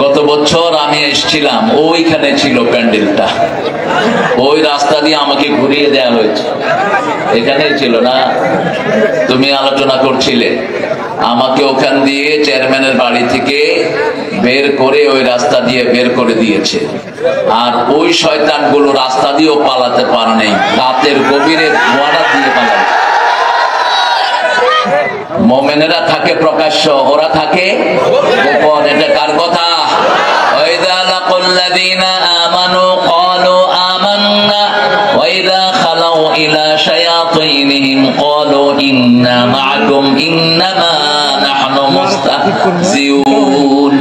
গত বছর আমি এসেছিলাম, ওইখানে ছিল প্যান্ডেলটা, ওই রাস্তা দিয়ে আমাকে ঘুরিয়ে দেওয়া হয়েছে। এখানেই ছিল না, তুমি আলোচনা করছিলে, আমাকে ওখান দিয়ে চেয়ারম্যানের বাড়ি থেকে বের করে ওই রাস্তা দিয়ে বের করে দিয়েছে। আর ওই শয়তানগুলো রাস্তা দিয়েও পালাতে পারে নাই, রাতের গভীরে ধোঁয়াটা দিয়ে পালাবে। মুমিনেরা থাকে প্রকাশ্য, ওরা থাকে গোপন। এটা কার কথা? ওয়াইদা লাকুল্লাযীনা আমানু ক্বালু আমান্না ওয়াইদা খালাউ ইলা শায়াতিনহিম ক্বালু ইন্না মা'আকুম ইন্নামা নাহনু মুস্তাহজিউন।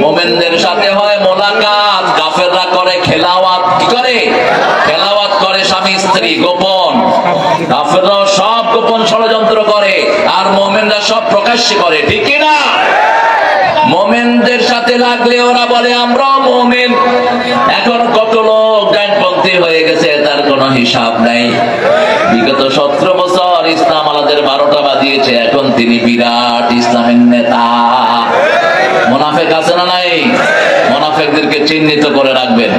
মুমিনদের সাথে হয় মোলাকাত, কাফেররা করে খেলাওয়াত। কি করে? খেলাওয়াত করে স্বামী স্ত্রী গোপন। কাফেররা সব গোপন ষড়যন্ত্র করে, আর মুমিনরা সব প্রকাশ্যে করে। ঠিক কি না? মুমিনদের সাথে লাগলে ওরা বলে আমরা মুমিন। এখন কত লোক ডানপন্থী হয়ে গেছে, তার কোনো হিসাব নাই। বিগত 17 বছর ইসলাম আমাদের 12টা বাজিয়েছে, এখন তিনি বিরাট ইসলামের নেতা। মুনাফিক আছে না নাই? মুনাফিকদেরকে চিহ্নিত করে রাখবেন,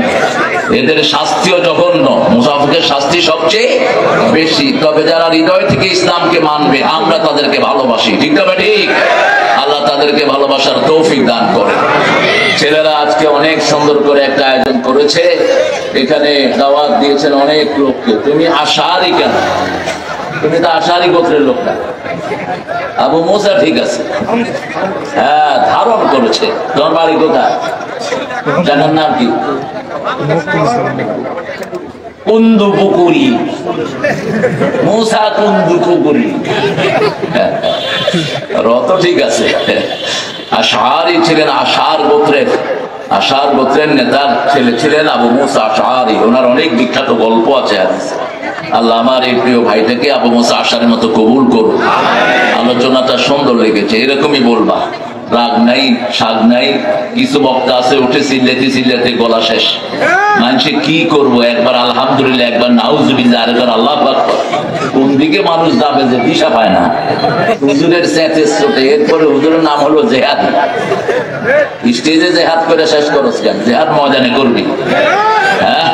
এদের শাস্তিও জঘন্য। মুনাফিকের শাস্তি সবচেয়ে বেশি। তবে যারা হৃদয় থেকে ইসলামকে মানবে, আমরা তাদেরকে ভালোবাসি। ঠিক তবে ঠিক, আল্লাহ তাদেরকে ভালোবাসার তৌফিক দান করে। ছেলেরা আজকে অনেক সুন্দর করে একটা আয়োজন করেছে, এখানে দাওয়াত দিয়েছেন অনেক লোককে। তুমি আশারি কেন? তুমি তো আশারি গোত্রের লোক না। আবু মুসা ঠিক আছে, হ্যাঁ ধারণ করেছে। তোমার বাড়ি কোথায়? জানার নাম কি? কুন্দুপুকুরি। মুসা কুন্দুপুকুরি। রত ঠিক আছে। আশারি ছিলেন, আশার গোত্রের, আশার গোত্রের নেতার ছেলে ছিলেন আবু মুসা আশআরী। ওনার অনেক বিখ্যাত গল্প আছে। আল্লাহ আমার এই প্রিয় ভাইটাকে আবু মুসা আশআরীর মতো কবুল করুন। আলোচনাটা সুন্দর লেগেছে, এরকমই বলবা, রাগ নাই শাগ নাই। কিছু বক্তা আছে উঠে চিল্লাতে চিল্লাতে গলা শেষ। মানুষে কি করবো, একবার আলহামদুলিল্লাহ, একবার নাউজুবিল্লাহ, আরেকবার আল্লাহু আকবার। কোন দিকে মানুষ যাবে যে দিশা পায় না। হুজুরের চেঁচে চোটে, এরপরে হুজুরের নাম হলো জেহাদ। স্টেজে জেহাদ করে শেষ করছ কেন? জেহাদ ময়দানে করবি। হ্যাঁ,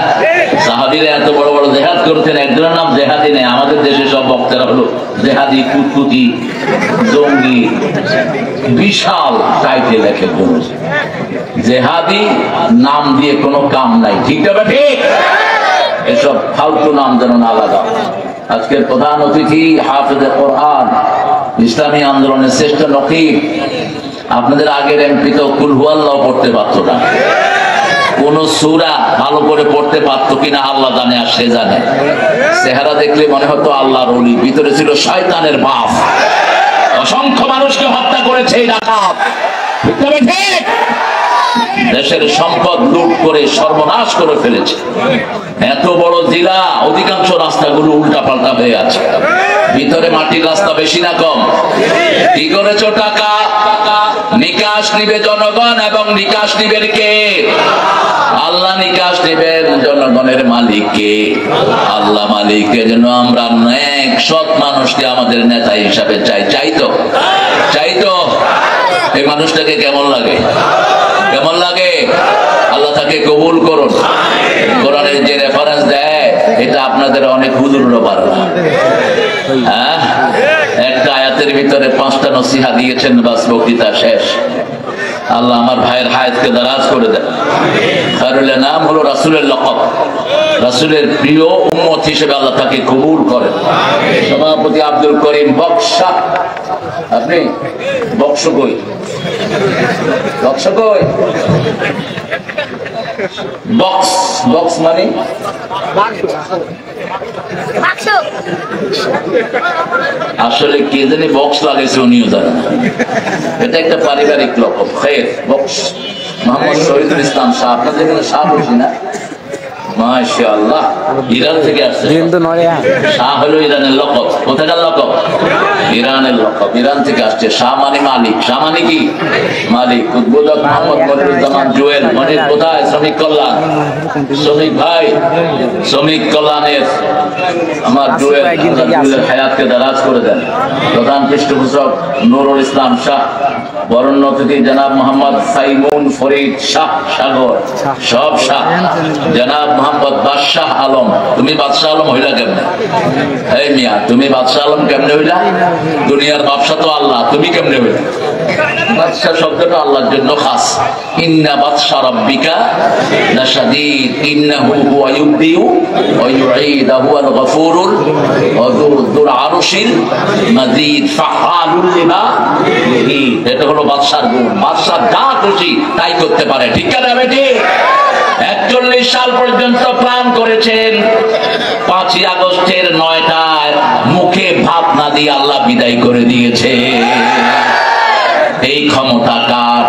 সাহাবীরা এত বড় বড় জেহাদ করতেন, একজনের নাম জেহাদি নেই। আমাদের দেশে সব বক্তারা হলো জেহাদি, কুতকুতি, জঙ্গি, বিশাল টাইটেল লেখে। জেহাদি নাম দিয়ে কোনো কাম নাই। ঠিক না ঠিক? এসব ফালতু নাম যেন না লাগা। আজকের প্রধান অতিথি হাফেজে কোরআন, ইসলামী আন্দোলনের শ্রেষ্ঠ নকিব। আপনাদের আগের এমপি তো কুল হুয়াল্লাহ পড়তে পারতো না, কোন সূরা ভালো করে পড়তে পারতো কিনা আল্লাহ জানে, আর সে জানে। চেহারা দেখলে মনে হতো আল্লাহর ওলি, ভিতরে ছিল শয়তানের বাপ। অসংখ্য মানুষকে হত্যা করেছে এই ডাকাত। ঠিক? দেশের সম্পদ লুট করে সর্বনাশ করে ফেলেছে। এত বড় জেলা, অধিকাংশ রাস্তাগুলো উল্টা পাল্টা হয়ে আছে। ভিতরে মাটির রাস্তা বেশি না কম? কি করেছ? টাকা নিকাশ নিবে জনগণ, এবং নিকাশ নিবেন কে? আল্লাহ নিকাশ নিবেন। জনগণের মালিক কে? আল্লাহ মালিক। এজন্য আমরা নেক সৎ মানুষকে আমাদের নেতা হিসাবে চাই। চাইতো চাইতো এই মানুষটাকে কেমন লাগে? কেমন লাগে? আল্লাহ তাকে কবুল করুন। কোরআনের যে রেফারেন্স দেয়, এটা আপনাদের অনেক হুজুররা পারে না। হ্যাঁ, একটা আয়াতের ভিতরে 5টা নসিহা দিয়েছেন, বাস বক্তৃতা শেষ। আল্লাহ আমার ভাইয়ের হায়াতকে দারাজ করে দেন। খায়রুল নাম হলো রাসূলের লকব, রাসূলের প্রিয় উম্মত হিসেবে আল্লাহ তাকে কবুল করেন। সভাপতি আব্দুল করিম বক্সা। আপনি বক্স কই? বক্স কই? বক্স, বক্স মানে আসলে কে জানি বক্স লাগাইছে, উনিও জানে না। এটা একটা পারিবারিক লকব। খের বক্স। মোহাম্মদ শহীদুল ইসলাম শাহ। আপনাদের এখানে শাহ বসি না? মাশাআল্লাহ, ইরান থেকে আসছে। শাহ হলো ইরানের লকব। কোথাকার লকব? ইরানের লকব। ইরান থেকে আসছে। শাহ মানে মালিক। শাহ মানে কি? মালিক। উদ্বোধক মোহাম্মদ মনিরুজ্জামান জুয়েল। মনির কোথায়? শ্রমিক কল্যাণ। শ্রমিক ভাই, শ্রমিক কল্যাণের আমার জুয়েল, জুয়েলের হায়াতকে দারাজ করে দেন। প্রধান পৃষ্ঠপোষক নুরুল ইসলাম শাহ। বরণ্য অতিথি জনাব মোহাম্মদ সাইমুন ফরিদ শাহ সাগর, সব শাহ, জনাব মোহাম্মদ বাদশাহ আলম। তুমি বাদশাহ আলম হইলা কেমনে? এই মিয়া, তুমি বাদশাহ আলম কেমনে হইলা? দুনিয়ার বাদশাহ তো আল্লাহ, তুমি কেমনে হইলা? বাদশাহ শব্দটা আল্লাহর জন্য খাস। ইন্না বাদশা রাব্বিকা লাশাদীদ ইন্নাহু হুয়া ইউবদিউ ওয়া ইউঈদ হুয়াল গফুরুল ওয়াদুদ যুল আরশিল মাজিদ ফাআলুল লিমা ইউরিদ। এটা হলো বাদশার গুণ। বাদশা যা খুশি তাই করতে পারে, ঠিক না বেটি? 41 সাল পর্যন্ত প্ল্যান করেছেন। 5ই আগস্টের 9টায় মুখে ভাত না দিয়ে আল্লাহ বিদায় করে দিয়েছে। এই ক্ষমতা কার?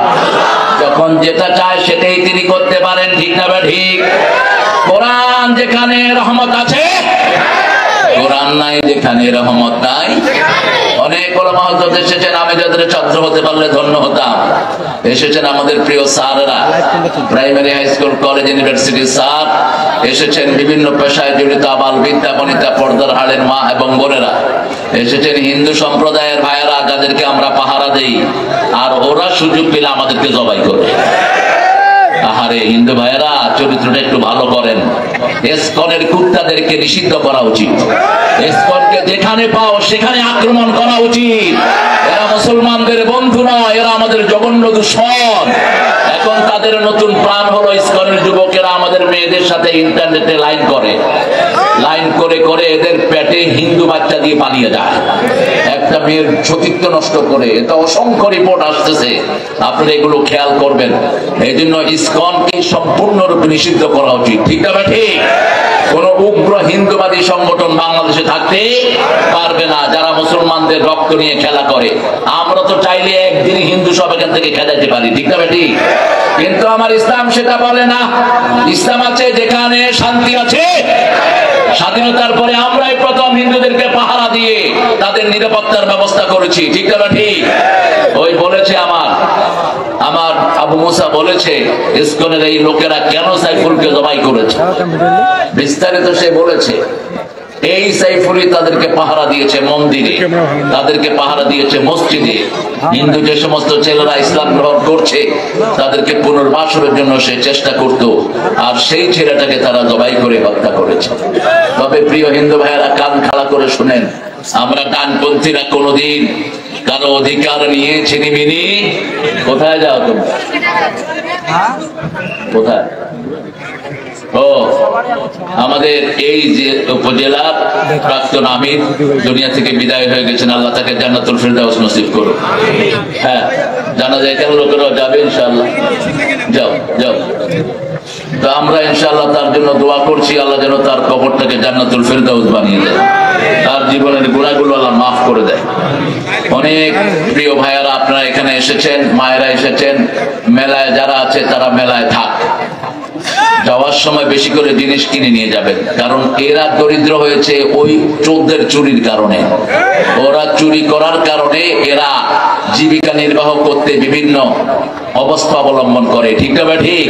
যখন যেটা চায় সেটাই তিনি করতে পারেন, ঠিক না ঠিক? কোরআন যেখানে রহমত আছে, কোরআন নাই যেখানে রহমত নাই। অনেক ওলামা হযরত এসেছেন, আমি যাদের ছাত্র হতে পারলে ধন্য হতাম। এসেছেন আমাদের প্রিয় স্যাররা, প্রাইমারি, হাই স্কুল, কলেজ, ইউনিভার্সিটির স্যার এসেছেন, বিভিন্ন পেশায় জড়িত আবাল বিদ্যা বনিতা, পর্দার হাড়ের মা এবং বোনেরা এসেছেন, হিন্দু সম্প্রদায়ের ভাইয়েরা যাদেরকে আমরা পাহারা দেই, আর ওরা সুযোগ পেলে আমাদেরকে জবাই করে। আহারে হিন্দু ভাইয়েরা, চরিত্রটা একটু ভালো করেন। ইসকনের কুত্তাদেরকে নিষিদ্ধ করা উচিত। ইসকনকে যেখানে পাও সেখানে আক্রমণ করা উচিত। এরা মুসলমানদের বন্ধু নয়, এরা আমাদের জঘন্য দুশমন। এখন তাদের নতুন প্রাণ হলো ইসকনের যুবকেরা আমাদের মেয়েদের সাথে ইন্টারনেটে লাইন করে, লাইন করে করে এদের পেটে হিন্দু বাচ্চা দিয়ে পালিয়ে যায়, একটা মেয়ের সতীত্ব নষ্ট করে। এটা অসংখ্য রিপোর্ট আসতেছে, আপনারা এগুলো খেয়াল করবেন। এই জন্য ইসকনকে সম্পূর্ণরূপে নিষিদ্ধ করা উচিত, ঠিক না ঠিক? কোন উগ্র হিন্দুবাদী সংগঠন বাংলাদেশে থাকতে পারবে না যারা মুসলমানদের রক্ত নিয়ে খেলা করে। আমরা তো চাইলে একদিন হিন্দু সব এখান থেকে খেলাতে পারি, ঠিক না ঠিক? কিন্তু আমার ইসলাম সেটা বলে না। ইসলাম আছে যেখানে শান্তি আছে। স্বাধীনতার পরে আমরাই প্রথম হিন্দুদেরকে পাহারা দিয়ে তাদের নিরাপত্তার ব্যবস্থা করেছি, ঠিক না ঠিক? ওই বলেছে আমার আবু মুসা বলেছে, ইসকনের এই লোকেরা কেন সাইফুলকে জবাই করেছে, বিস্তারিত সে বলেছে। এই সাইফুলই তাদেরকে পাহারা দিয়েছে মন্দিরে, তাদেরকে পাহারা দিয়েছে মসজিদে। হিন্দু যে সমস্ত ছেলেরা ইসলাম গ্রহণ করছে তাদেরকে পুনর্বাসনের জন্য সে চেষ্টা করত, আর সেই ছেলেটাকে তারা জবাই করে হত্যা করেছে। তবে প্রিয় হিন্দু ভাইয়েরা, কান খাড়া করে শুনেন, আমরা ডানপন্থীরা কোনদিন কারো অধিকার নিয়ে ছিনিমিনি। কোথায় যাও তুমি? কোথায়? ও আমাদের এই যে উপজেলার প্রাক্তন আমির দুনিয়া থেকে বিদায় হয়ে গেছেন, আল্লাহ তাকে জান্নাতুল ফেরদাউস নসিব করুন। হ্যাঁ, জানা যায় কেন লোকেরাও যাবে ইনশাআল্লাহ। যাও যাও। তো আমরা ইনশাআল্লাহ তার জন্য দোয়া করছি, আল্লাহ যেন তার কবরটাকে জান্নাতুল ফেরদাউস বানিয়ে দেয়, তার জীবনের গুনাহগুলো আল্লাহ মাফ করে দেয়। অনেক প্রিয় ভাইয়ারা আপনারা এখানে এসেছেন, মায়েরা এসেছেন, মেলায় যারা আছে তারা মেলায় থাক। যাওয়ার সময় বেশি করে জিনিস কিনে নিয়ে যাবেন, কারণ এরা দরিদ্র হয়েছে ওই চোরদের চুরির কারণে। ওরা চুরি করার কারণে এরা জীবিকা নির্বাহ করতে বিভিন্ন অবস্থা অবলম্বন করে, ঠিক না ঠিক?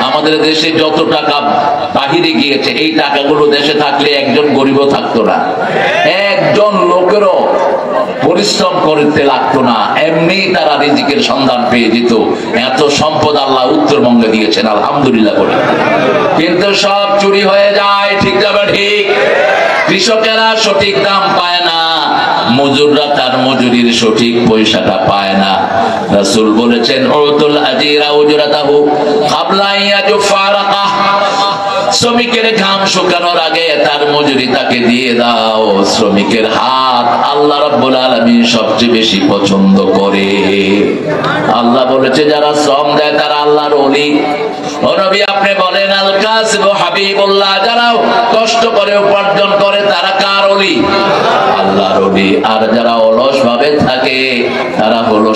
আমাদের দেশে যত টাকা বাহিরে গিয়েছে, এই টাকাগুলো দেশে থাকলে একজন গরিবও থাকতো না, একজন লোকেরও পরিশ্রম করতে লাগতো না, এমনি তারা রিজিকের সন্ধান পেয়ে যেত। এত সম্পদ আল্লাহ উত্তরবঙ্গে দিয়েছেন, আলহামদুলিল্লাহ বলে। কিন্তু সব চুরি হয়ে যায়, ঠিক না ঠিক? কৃষকেরা সঠিক দাম পায় না, মজুররা তার মজুরির সঠিক পয়সাটা পায় না। রাসূল বলেছেন, উতুল আজিরা উজরাতাহু ক্বাবলা ইয়াজফারাকা, শ্রমিকের ঘাম শুকানোর আগে তার মজুরি তাকে দিয়ে দাও। শ্রমিকের হাত আল্লাহ রাব্বুল আলামিন সবচেয়ে বেশি পছন্দ করে। আল্লাহ বলেছে, যারা শ্রম দেয় তারা আল্লাহর ওলি। ও নবী, আপনি বলেন আল কাসিবু হাবিবুল্লাহ, যারা কষ্ট করে উপার্জন করে তারা কার ওলি? আল্লাহর ওলি। আর যারা অলস ভাবে থাকে তারা হলো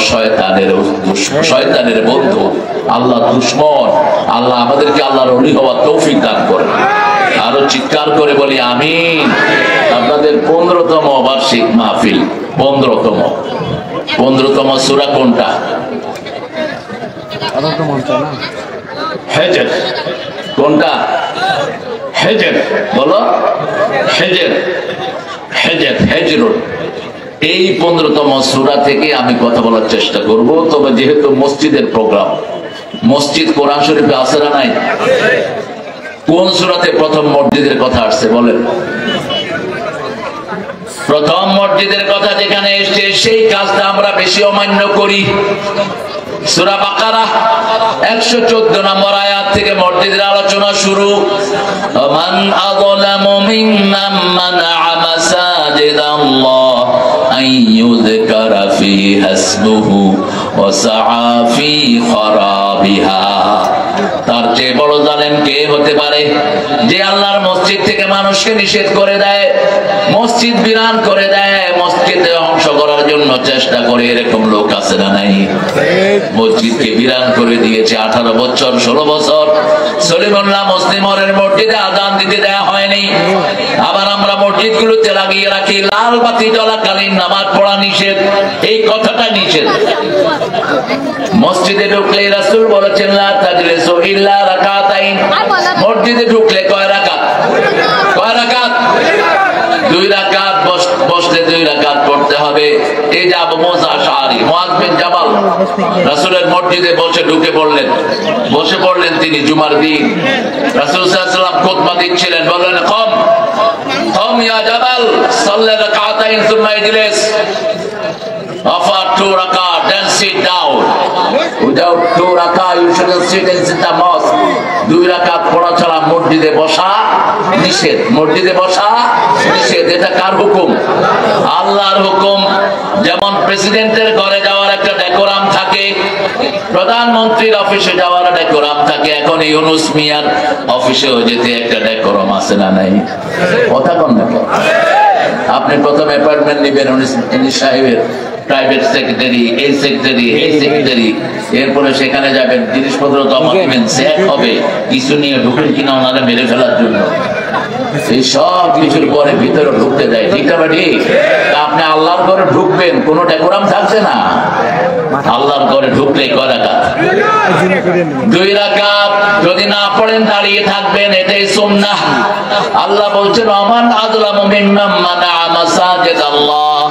শয়তানের বন্ধু, আল্লাহ দুশমন। আল্লাহ আমাদেরকে আল্লাহর ওলি হওয়ার তৌফিক দান করেন। আরো চিৎকার করে বলি আমিন। আপনাদের 15তম বার্ষিক মাহফিল, 15তম সূরা কোনটা? হিজর। কোনটা? হিজর। বলো হিজর। হিজর, হিজরুন। এই 15তম সূরা থেকে আমি কথা বলার চেষ্টা করব। তবে যেহেতু মসজিদের প্রোগ্রাম, মসজিদ কোরআন শরীফে আছে না নাই? কোন সূরাতে প্রথম মসজিদের কথা আসছে বলেন? প্রথম মসজিদের কথা যেখানে এসেছে সেই কাজটা আমরা বেশি অমান্য করি। সূরা বাকারা 114 নম্বর আয়াত থেকে মসজিদের আলোচনা শুরু। মান আযলামু মিম্মান মানাআ মাসাজিদাল্লাহ আইয়ুযকারা ফীহা ইসমুহু ওয়া সাআ ফী খারাবিহা। তার চেয়ে বড় জালেম কে হতে পারে যে আল্লাহর মসজিদ থেকে মানুষকে নিষেধ করে দেয়, মসজিদ বিরান করে দেয়, মসজিদে অংশ করার জন্য চেষ্টা করে। এরকম লোক আছে না নাই? মসজিদকে বিরান করে দিয়েছে 18 বছর 16 বছর। সলিমুল্লাহ মুসলিমরের মসজিদে আযান দিতে দেয়া হয়নি। আবার আমরা মসজিদগুলোতে লাগিয়ে রাখি লাল বাতি জ্বলাকালীন নামাজ পড়া নিষেধ। এই কথাটা নিষেধ। মসজিদে ঢুকলে রাসূল বলেছেন লা তাজলিসু ইল্লা রাকাতাইন। মসজিদে ঢুকলে কয় রাকাত? কয় রাকাত? 2 রাকাত। বসলে 2 রাকাত পড়তে হবে। এই যে আবু মুসা আশআরী, মুআয বিন জাবাল রাসূলের মসজিদে ঢুকে পড়লেন, বসে পড়লেন তিনি জুমার দিন। রাসূল সাল্লাল্লাহু আলাইহি ওয়াসাল্লাম খুতবা দিচ্ছিলেন, বললেন কম কম ইয়া জাবাল সাল্লি রাকাতাইন সুম্মা ইজলিস। Offer 2 rakat, then sit down. Without 2 rakat, you shouldn't sit in the mosque. 2 rakat পড়া ছাড়া মসজিদে বসা নিষেধ। মসজিদে বসা নিষেধ। এটা কার হুকুম? আল্লাহর হুকুম। যেমন প্রেসিডেন্টের ঘরে যাওয়ার একটা ডেকোরাম থাকে, প্রধানমন্ত্রীর অফিসে যাওয়ার ডেকোরাম থাকে, এখন ইউনূস মিয়ার অফিসেও যেতে একটা ডেকোরাম আছে না নাই? কথা কোন না? আপনি প্রথম অ্যাপয়েন্টমেন্ট নেবেন উনি সাহেবের, প্রাইভেট সেক্রেটারি, এই সেক্রেটারি, এই সেক্রেটারি, এরপরে সেখানে যাবেন, জিনিসপত্র জমা দিবেন, চেক হবে কিছু নিয়ে ঢুকেন কিনা ওনারা মেরে ফেলার জন্য। এই সব কিছুর পরে ভিতরে ঢুকতে দেয়। ঠিক না ঠিক? আপনি আল্লাহর ঘরে ঢুকবেন, কোনো ডেকোরাম থাকছে না। আল্লাহর ঘরে ঢুকলে কয় রাকাত? 2 রাকাত। যদি না পড়েন দাঁড়িয়ে থাকবেন, এটাই সুন্নাহ। আল্লাহ বলছেন ওমান আযলামু মিম্মান মানাআ মাসাজিদাল্লাহ।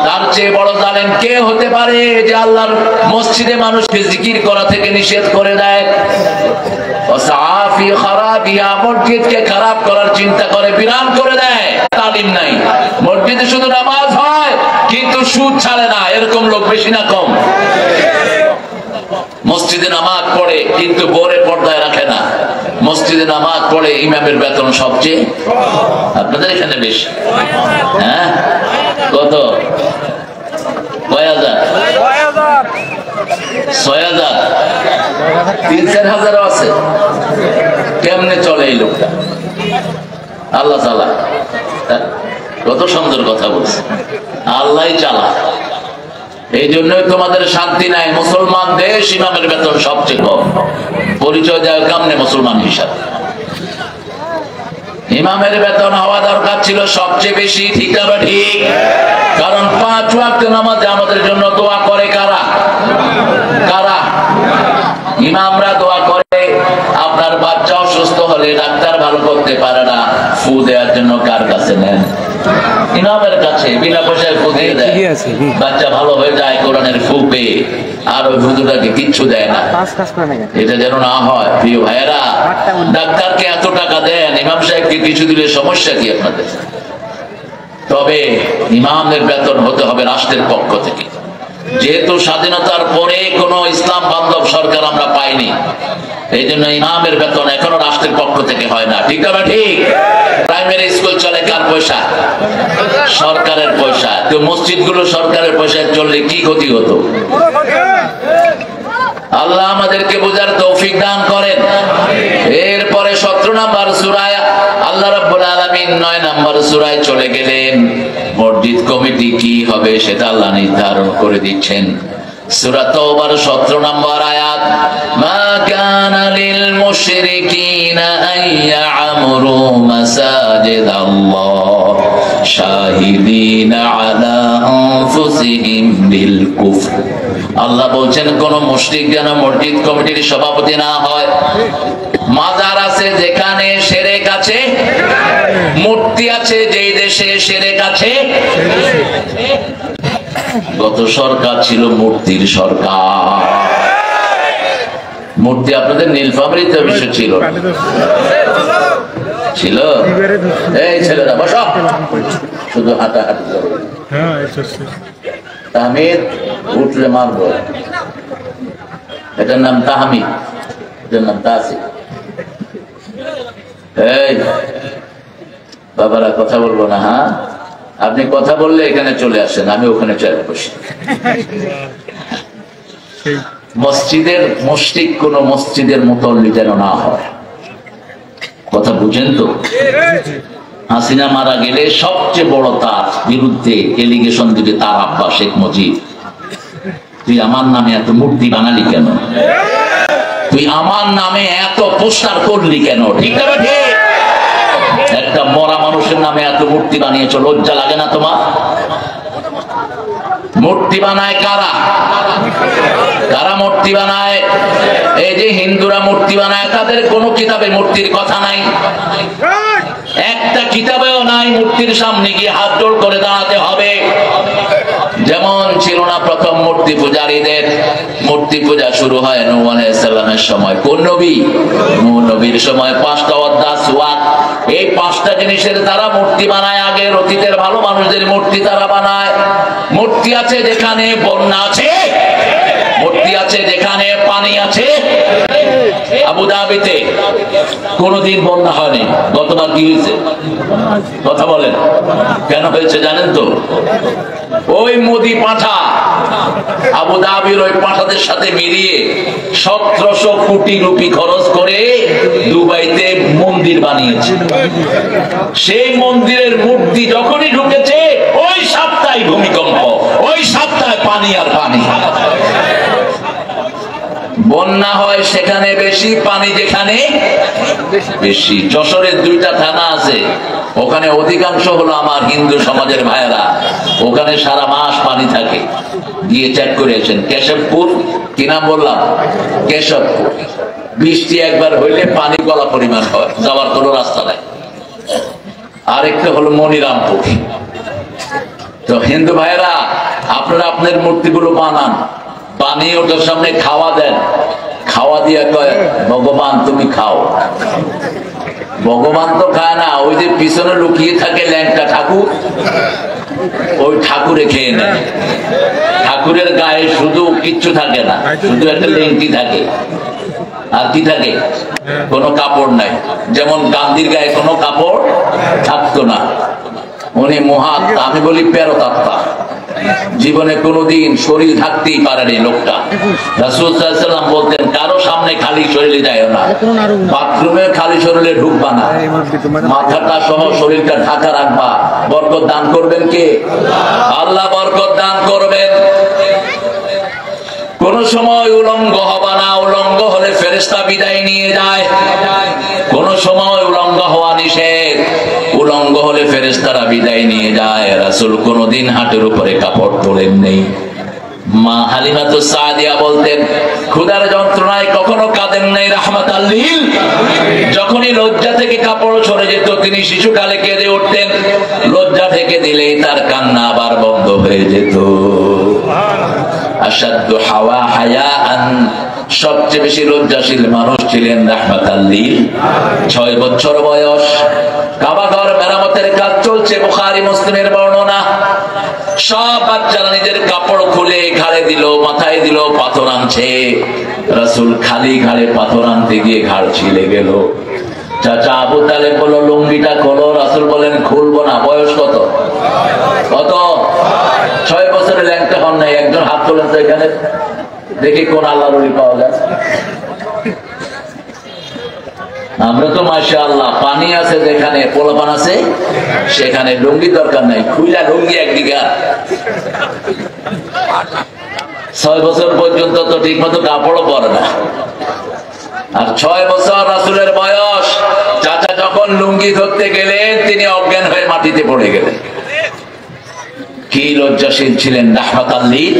তার চেয়ে বড় জালেম কে হতে পারে যে আল্লাহর মসজিদে মানুষকে জিকির করা থেকে নিষেধ করে দেয়। ওয়াসাফি খারাবিয়া, মসজিদকে খারাপ করার চিন্তা করে, বিরান করে দেয়। তালিম নাই, মসজিদে শুধু নামাজ হয় কিন্তু সুদ ছাড়ে না। এরকম লোক বেশি না কম? মসজিদে নামাজ পড়ে কিন্তু বোরে পর্দায় রাখে না। মসজিদে নামাজ পড়ে ইমামের বেতন সবচেয়ে আপনাদের এখানে বেশি। হ্যাঁ, কত? 6,000 3-4 হাজারও আছে। কেমনে চলে এই লোকটা? আল্লাহ চালা। কত সুন্দর কথা বলছে, আল্লাহ চালা। এই জন্যই তোমাদের শান্তি নাই। মুসলমান দেশ, ইমামের বেতন সবচেয়ে কম। পরিচয় দেওয়া কেমনে মুসলমান হিসাবে? ইমামের বেতন হওয়া দরকার ছিল সবচেয়ে বেশি। ঠিক না ঠিক? কারণ 5 ওয়াক্ত নামাজে আমাদের জন্য দোয়া করে কারা? কারা? ইমামরা দোয়া করে। আপনার বাচ্চা অসুস্থ হলে ডাক্তার ভালো করতে পারে না, ফু দেওয়ার জন্য কার কাছে নেন? ইমামের কাছে। বিনা পয়সায় ফু দিয়ে দেয়, বাচ্চা ভালো হয়ে যায় কোরআনের ফু পেয়ে। আর ওই হুজুরটাকে কিচ্ছু দেয় না। এটা যেন না হয় প্রিয় ভাইয়েরা। ডাক্তারকে এত টাকা দেন, ইমাম সাহেবকে কিছু দিলে সমস্যা কি আপনাদের? তবে ইমামের বেতন হতে হবে রাষ্ট্রের পক্ষ থেকে। যেহেতু স্বাধীনতার পরে কোন ইসলাম বান্ধব সরকার আমরা পাইনি, এই জন্য ইমামের বেতন এখনো রাষ্ট্রের পক্ষ থেকে হয় না। ঠিক না ঠিক? প্রাইমারি স্কুল চলে কার পয়সা? সরকারের পয়সা। তো মসজিদগুলো সরকারের পয়সায় চললে কি ক্ষতি হতো? আল্লাহ আমাদেরকে বোঝার তৌফিক দান করেন। এরপরে 17 নম্বর সূরায় আল্লাহ রাব্বুল আলামিন 9 নম্বর সূরায় চলে গেলেন। মসজিদ কমিটি কি হবে সেটা আল্লাহ নির্ধারণ করে দিচ্ছেন। সূরা তাওবার 17 নম্বর আয়াত, মা কানা লিল মুশরিকিনা আইয়ামরু মাসাজিদাল্লাহ শাহিদিনা আলা আনফুসিহিম বিল কুফর। আল্লাহ বলছেন কোন মুশরিক যেন মসজিদ কমিটির সভাপতি না হয়। মাজার আছে যেখানে শিরক আছে, মূর্তি আছে যেই দেশে শিরক আছে, গত সরকার ছিল মূর্তির সরকার। মূর্তি আপনাদের নীলফামারীতে অবশ্য ছিল ছিল। এই ছেলেরা বসো, শুধু হাঁটাহাঁটি করো। তাহমিদ উঠলে মারবো। এটার নাম তাহমিদ, এটার নাম তাসিফ। এই বাবারা কথা বলবো না, হ্যাঁ? আপনি কথা বললে এখানে চলে আসেন, আমি ওখানে চলে বসি। মসজিদের মসজিদ কোন মসজিদের মুতল্লি যেন না হয়, কথা বুঝেন তো? হাসিনা মারা গেলে সবচেয়ে বড় তার বিরুদ্ধে এলিগেশন দিবে তার আব্বা শেখ মুজিব, তুই আমার নামে এত মূর্তি বানালি কেন? তুই আমার নামে এত পোস্টার করলি কেন? ঠিক না ঠিক? একটা মরা মানুষের নামে এত মূর্তি বানিয়েছ, লজ্জা লাগে না তোমার? মূর্তি বানায় কারা? কারা মূর্তি বানায়? এই যে হিন্দুরা মূর্তি বানায়, তাদের কোন কিতাবে মূর্তির কথা নাই, একটা কিতাবেও নাই মূর্তির সামনে গিয়ে হাত জোড় করে দাঁড়াতে হবে। যেমন ছিল না প্রথম মূর্তি পূজারীদের। মূর্তি পূজা শুরু হয় নূহ আলাইহিস সালামের সময়। কোন নবী? নূহ নবীর সময় 5টা অধ্যায় সুয়াত, এই 5টা জিনিসের তারা মূর্তি বানায়। আগের অতীতের ভালো মানুষদের মূর্তি তারা বানায়। মূর্তি আছে যেখানে বন্যা আছে, মূর্তি আছে যেখানে পানি আছে। আবুধাবিতে কোনদিন বন্যা হয়নি, গতবার কি হয়েছে? কথা বলেন, কেন হয়েছে জানেন তো? ওই মোদি পাঠা আবুধাবির ওই পাঠাদের সাথে মিলিয়ে 1700 কোটি রুপি খরচ করে দুবাইতে মন্দির বানিয়েছে। সেই মন্দিরের মূর্তি যখনই ঢুকেছে ওই সপ্তাহে ভূমিকম্প, ওই সপ্তাহে পানি আর পানি। বন্যা হয় সেখানে বেশি, পানি যেখানে বেশি। যশোরের 2টা থানা আছে, ওখানে অধিকাংশ হলো আমার হিন্দু সমাজের ভাইয়েরা, ওখানে সারা মাস পানি থাকে। গিয়ে চেক করেছেন। কেশবপুর, কি নাম বললাম? কেশবপুর। বৃষ্টি একবার হইলে পানি গলা পরিমাণ হয়, যাওয়ার কোনো রাস্তা নাই। আরেকটা হলো মনিরামপুর। তো হিন্দু ভাইয়েরা, আপনারা আপনার মূর্তিগুলো বানান, বানিয়ে ওটার সামনে খাওয়া দেন, খাওয়া দিয়ে কয় ভগবান তুমি খাও। ভগবান তো খায় না, ওই যে পিছনে লুকিয়ে থাকে ল্যাংটা ঠাকুর, ওই ঠাকুরে খেয়ে নেয়। ঠাকুরের গায়ে শুধু কিচ্ছু থাকে না, শুধু একটা লেংটি থাকে। আর কি থাকে? কোনো কাপড় নাই। যেমন গান্ধীর গায়ে কোনো কাপড় থাকতো না, উনি মহাত্মা, আমি বলি পেরোতাত্মা। জীবনে কোনোদিন শরীর থাকতেই পারেনি লোকটা। রাসূল সাল্লাল্লাহু আলাইহি ওয়াসাল্লাম বলতেন, কারো সামনে খালি শরীরে যায় না, বাথরুমে খালি শরীরে ঢুকবা না, মাথাটা সহ শরীরটা ঢাকা রাখবা। বরকত দান করবেন কে? আল্লাহ বরকত দান করবেন। কোন সময় উলঙ্গ হবা না, উলঙ্গ হলে ফেরেশতা বিদায় নিয়ে যায়। কোন সময় উলঙ্গ হওয়া নিষেধ, উলঙ্গ হলে ফেরেশতারা বিদায় নিয়ে যায়। রাসূল কোনদিন হাঁটুর উপরে কাপড় তোলেন নেই। মা হালিমাতু সাদিয়া বলতেন, ক্ষুধার যন্ত্রণায় কখনো কাঁদেন নাই রাহমাতাল লিল। যখনই লজ্জা থেকে কাপড় সরে যেত তিনি শিশুকালে কেঁদে উঠতেন, লজ্জা ঢেকে দিলেই তার কান্না আবার বন্ধ হয়ে যেত। আশাদ্দু হাওয়া হায়াআন, সবচেয়ে বেশি লজ্জাশীল মানুষ ছিলেন রাহমাতাল লিল। 6 বছর বয়স, কাবা ঘর মেরামতের কাজ চলছে, বুখারী মুসলিমের বর্ণনা। সব বাচ্চারা নিজের কাপড় খুলে ঘাড়ে দিল, মাথায় দিল, পাথর আনছে। রাসূল খালি ঘাড়ে পাথর আনতে গিয়ে ঘাড় ছিলে গেল। চাচা আবু তালেব বলল, লুঙ্গিটা খোলো। রাসূল বলেন, খুলবো না। বয়স কত? কত? 6 বছরের ল্যাংটা হন নাই। একজন হাত তোলেন তো এখানে, দেখি কোন আল্লাহর ওলি পাওয়া যায়। আমরা তো মাশাআল্লাহ, পানি আছে যেখানে, পোলাপান আছে সেখানে, লুঙ্গি দরকার নাই, খুইলা লুঙ্গি একদিকে। 6 বছর পর্যন্ত তো ঠিক মতো কাপড়ও পরে না। আর 6 বছর রাসূলের বয়স। চাচা যখন লুঙ্গি ধরতে গেলেন তিনি অজ্ঞান হয়ে মাটিতে পড়ে গেলেন। কি লজ্জাশীল ছিলেন রাহমাতাল লিল।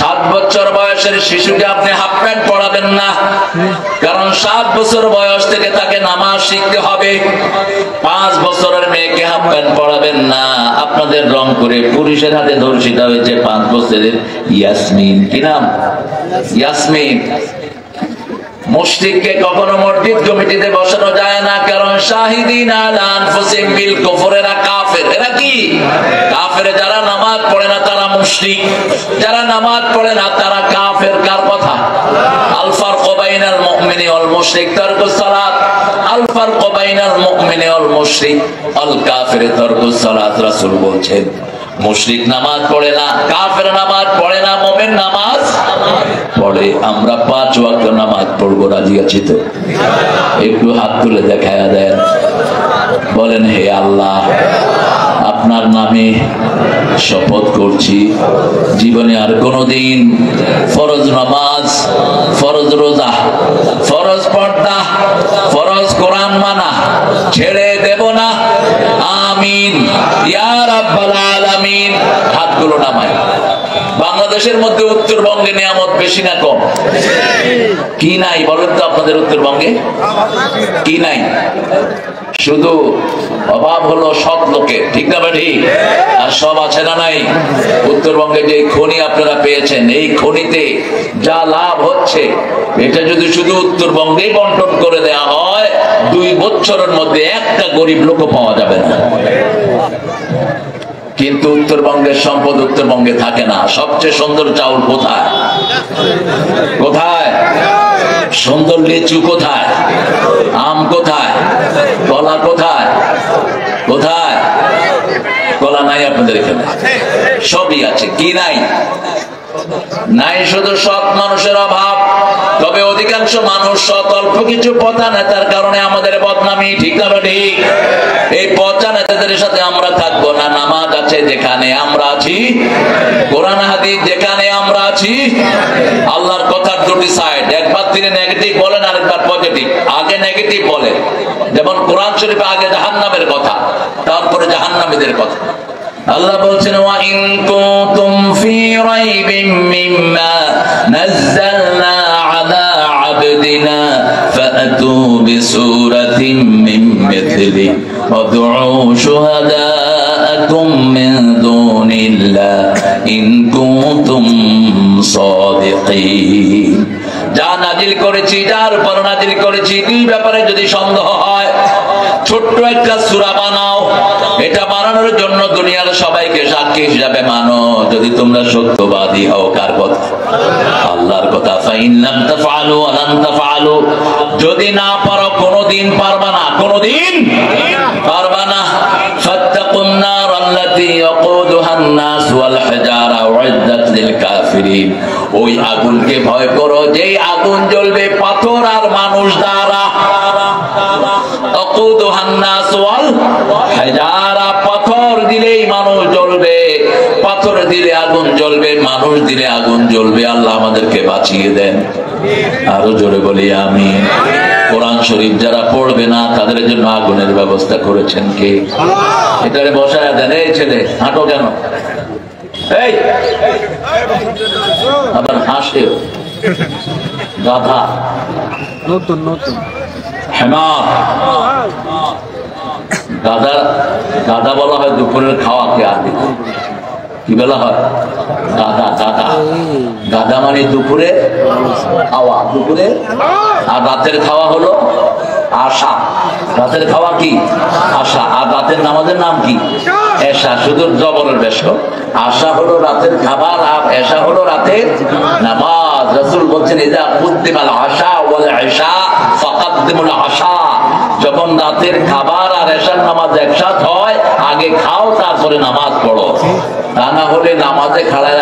7 বছর বয়সের শিশুকে আপনি হাফ প্যান্ট পরাবেন না, কারণ 7 বছর বয়স থেকে তাকে নামাজ শিখতে হবে। 5 বছরের মেয়েকে হাফ প্যান্ট পরাবেন না। আপনাদের রংপুরে পুলিশের হাতে ধর্ষিত হয়েছে 5 বছরের ইয়াসমিন। কি নাম? ইয়াসমিন। মুশরিককে কখনো মসজিদ কমিটিতে বসানো যায় না, কারণ শাহিদিন আলা আনফুসিহিম বিল কুফর, এরা কাফের। এরা কি কাফের? যারা নামাজ পড়ে না তারা মুশরিক, যারা নামাজ পড়ে না তারা কাফের। কার কথা? আল ফারকু বাইনাল মুমিনি ওয়াল মুশরিক তারকুস সালাত। আল ফারকু বাইনাল মুমিনি ওয়াল মুশরিক আল কাফির তারকুস সালাত। রাসূল বলছেন মুশরিক নামাজ পড়ে না, কাফের নামাজ পড়ে না, মুমিন নামাজ পড়ে। আমরা 5 ওয়াক্ত নামাজ পড়বো, রাজি আছি তো? একটু হাত তুলে দেখায়া দেন, বলেন হে আল্লাহ, আপনার নামে শপথ করছি জীবনে আর কোনদিন ফরজ নামাজ, ফরজ রোজা, ফরজ পর্দা, ফরজ কোরআন মানা ছেড়ে দেব না। আমিন ইয়া রাব্বাল আলামিন। হাতগুলো নামায়। বাংলাদেশের মধ্যে উত্তরবঙ্গে নিয়ামত বেশি না কম? কি নাই বলেন তো আপনাদের উত্তরবঙ্গে? কি নাই? শুধু অভাব হলো সৎ লোকের, ঠিক না ঠিক? আর সব আছে না নাই? উত্তরবঙ্গে যে খনি আপনারা পেয়েছেন, এই খনিতে যা লাভ হচ্ছে, এটা যদি শুধু উত্তরবঙ্গেই বন্টন করে দেয়া হয়, 2 বছরের মধ্যে একটা গরিব লোক পাওয়া যাবে না। কিন্তু উত্তরবঙ্গের সম্পদ উত্তরবঙ্গে থাকে না। সবচেয়ে সুন্দর চাউল কোথায়? কোথায়? সুন্দর লিচু কোথায়? আম কোথায়? কলা কোথায়? কোথায়? কলা নাই আপনাদের এখানে? সবই আছে। কি নাই? নাই শুধু সৎ মানুষের অভাব। তবে অধিকাংশ মানুষ সৎ, অল্প কিছু পচা নেতার কারণে আমাদের বদনামি, ঠিক না ঠিক? এই পচা নেতাদের সাথে আমরা থাকবো না। নামাজ আছে যেখানে আমরা আছি, কোরআন হাদিস যেখানে আমরা আছি, আল্লাহর কথার 2টি সাইড, একবার তিনি নেগেটিভ বলেন আরেকবার পজিটিভ। আগে নেগেটিভ বলেন, যেমন কোরআন শরীফে আগে জাহান্নামের কথা, তারপরে জাহান্নামীদের কথা। আল্লাহ বলছেন ওয়া ইন কুনতুম ফি রাইবিন মিম্মা নাযালনা আলা আবদিনা ফাতু বিসূরাতিন মিন মিথলি ওয়াদউ শুহাদাআকুম মিন দুনিল্লাহ ইন কুনতুম সাদিকিন। যা নাজিল করেছি, যার উপর নাজিল করেছি, 2 ব্যাপারে যদি সন্দেহ হয়, ছোট্ট একটা সূরা বানাও। এটা বানানোর জন্য দুনিয়ার সবাইকে সাক্ষী হিসাবে মানো, যদি তোমরা সত্যবাদী হও। কার কথা? আল্লাহর কথা। ফাইন লাম তাফআলু ওয়া লান তাফআলু, যদি না পারো, কোনদিন পারবা না, কোনদিন পারবা না। ফাত্তাকুন নার আল্লাতী ইয়াকুদুহান নাস ওয়াল হিজারা উইদ্দাত লিল কাফিরিন। ওই আগুনকে ভয় করো, যেই আগুন জ্বলবে পাথর আর মানুষ দ্বারা। ইয়াকুদুহান নাস ওয়াল হিজারা, পাথর দিলেই মানুষ জ্বলবে, পাথর দিলে আগুন জ্বলবে, মানুষ দিলে আগুন জ্বলবে। আল্লাহ আমাদেরকে বাঁচিয়ে দেন। আরো জোরে বলি আমিন। কোরআন শরীফ যারা পড়বে না তাদের জন্য আগুনের ব্যবস্থা করেছেন কে? এটারে বসায় দেন। এই ছেলে হাঁটো কেন? এই আবার হাসে গাধা, নতুন নতুন হেমার। গাধা, গাধা বলা হয় দুপুরের খাওয়াকে। আর কি বলা হয়? গাধা। গাধা, গাধা মানে দুপুরে খাওয়া, দুপুরে। আর রাতের খাওয়া হলো আশা। রাতের খাওয়া কি? আশা। আর রাতের নামাজের নাম কি? এশা। শুধু জবরের বেশ। আশা হলো রাতের খাবার, আর এশা হলো রাতের নামাজ। রাসূল বলছেন ইযা কুদ্দিমাল আশা ওয়াল ইশা ফাকাদ্দিমুল আশা। যখন রাতের খাবার আর এশার নামাজ একসাথে হয়, আগে খাও তারপরে নামাজ পড়ো। তা না হলে নামাজে খাড়ায়